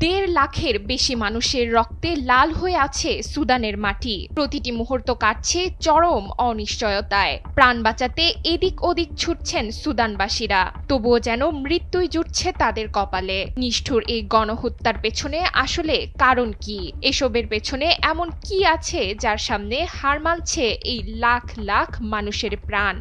1.5 লাখের বেশি মানুষের রক্তে লাল হয়ে আছে সুদানের মাটি। প্রতিটি মুহূর্ত কাটছে চরম অনিশ্চয়তায়। প্রাণ বাঁচাতে এদিক ওদিক ছুটছেন সুদানবাসীরা, তবুও যেন মৃত্যুই জুটছে তাদের কপালে। নিষ্ঠুর এই গণহত্যার পেছনে আসলে কারণ কি? এসবের পেছনে এমন কি আছে যার সামনে হার মানছে এই লাখ লাখ মানুষের প্রাণ?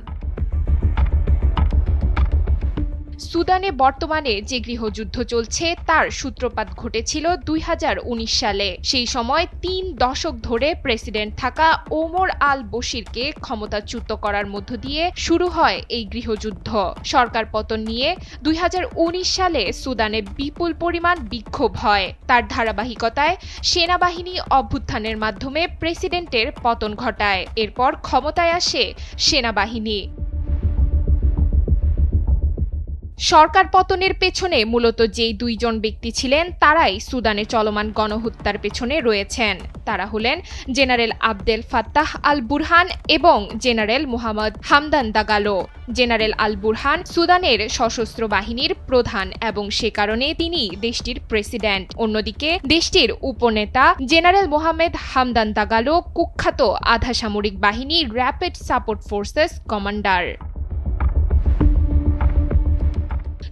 সুদানে বর্তমানে যে গৃহযুদ্ধ চলছে তার সূত্রপাত ঘটেছিল 2019 সালে। সেই সময় 3 দশক ধরে প্রেসিডেন্ট থাকা ওমর আল বশিরকে ক্ষমতাচ্যুত করার মধ্য দিয়ে শুরু হয় এই গৃহযুদ্ধ। সরকার পতন নিয়ে 2019 সালে সুদানে বিপুল পরিমাণ বিক্ষোভ হয়। তার ধারাবাহিকতায় সেনাবাহিনী অভ্যুত্থানের মাধ্যমে প্রেসিডেন্টের পতন ঘটায়। এরপর ক্ষমতায় আসে সেনাবাহিনী। সরকার পতনের পেছনে মূলত যেই 2 জন ব্যক্তি ছিলেন তারাই সুদানে চলমান গণহত্যার পেছনে রয়েছেন। তারা হলেন general Abdel Fattah al Burhan এবং জেনারেল মোহাম্মদ হামদান দাগালো। জেনারেল আল বুরহান সুদানের সশস্ত্র বাহিনীর প্রধান এবং সে কারণে তিনি দেশটির প্রেসিডেন্ট। অন্যদিকে দেশটির উপনেতা জেনারেল মোহাম্মদ হামদান দাগালো কুখ্যাত আধা সামরিক বাহিনী র্যাপিড সাপোর্ট ফোর্সেস কমান্ডার।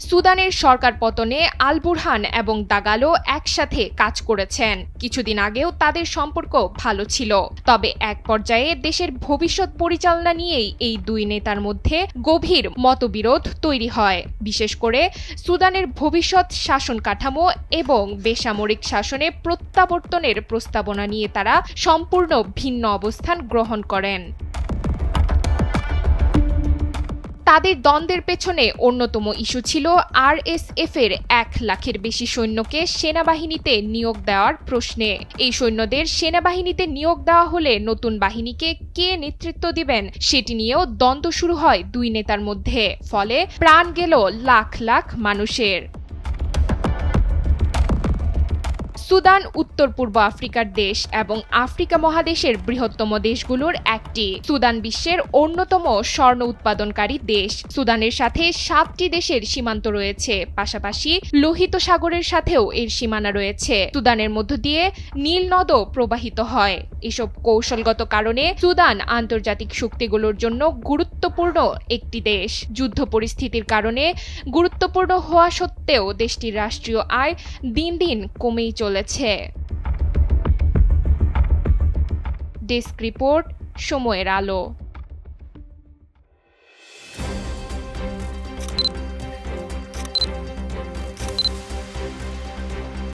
সুদানের সরকার পতনে আল বুরহান এবং দাগালো একসাথে কাজ করেছেন। কিছুদিন আগেও তাদের সম্পর্ক ভালো ছিল, তবে এক পর্যায়ে দেশের ভবিষ্যৎ পরিচালনা নিয়েই এই 2 নেতার মধ্যে গভীর মতবিরোধ তৈরি হয়। বিশেষ করে সুদানের ভবিষ্যৎ শাসন কাঠামো এবং বেসামরিক শাসনে প্রত্যাবর্তনের প্রস্তাবনা নিয়ে তারা সম্পূর্ণ ভিন্ন অবস্থান গ্রহণ করেন। তাদের দ্বন্দ্বের পেছনে অন্যতম ইস্যু ছিল আরএসএফ এর 1 লাখের বেশি সৈন্যকে সেনাবাহিনীতে নিয়োগ দেওয়ার প্রশ্নে। এই সৈন্যদের সেনাবাহিনীতে নিয়োগ দেওয়া হলে নতুন বাহিনীকে কে নেতৃত্ব দিবেন সেটি নিয়েও দ্বন্দ্ব শুরু হয় 2 নেতার মধ্যে। ফলে প্রাণ গেল লাখ লাখ মানুষের। সুদান উত্তর পূর্ব আফ্রিকার দেশ এবং আফ্রিকা মহাদেশের বৃহত্তম দেশগুলোর একটি। সুদান বিশ্বের অন্যতম স্বর্ণ উৎপাদনকারী দেশ। সুদানের সাথে 7টি দেশের সীমান্ত রয়েছে, পাশাপাশি লোহিত সাগরের সাথেও এর সীমানা রয়েছে। সুদানের মধ্য দিয়ে নীল নদও প্রবাহিত হয়। এসব কৌশলগত কারণে সুদান আন্তর্জাতিক শক্তিগুলোর জন্য গুরুত্বপূর্ণ একটি দেশ। যুদ্ধ পরিস্থিতির কারণে গুরুত্বপূর্ণ হওয়া সত্ত্বেও দেশটির রাষ্ট্রীয় আয় দিন দিন কমেই চলেছে। ডেস্ক রিপোর্ট, সময়ের আলো।